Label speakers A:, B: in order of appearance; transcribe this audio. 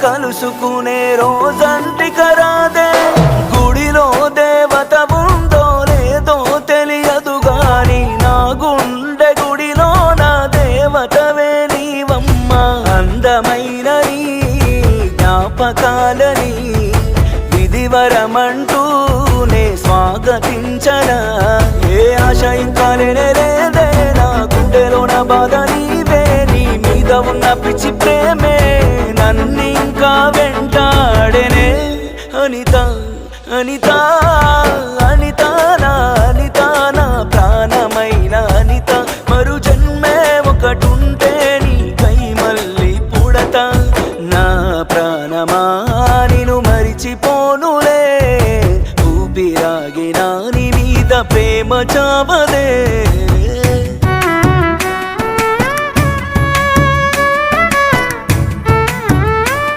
A: కలుసుకునే రోజంటిక రాదే. గుడిలో దేవత ఉందో లేదో తెలియదు గాని నా గుండె గుడిలో నా దేవతవే నీవమ్మ. అందమైన నీ జ్ఞాపకాలని విధివరమంటూనే స్వాగతించనా. ఏ ఆశ ఇంకా లేదే నా గుండెలో నా బాధ నీవే. నీ మీద ఉన్న పిచ్చి ప్రేమే నన్నింకా వెంటాడెనే. అనిత అనిత అనిత నా అనిత నా ప్రాణమైన అనిత. మరు జన్మే ఒకటుంటే నీకై మళ్ళీ పుడతా. నా ప్రాణమా నిన్ను మరిచిపోనులే. ఊపిరాగినా నీ మీద ప్రేమ చావదే.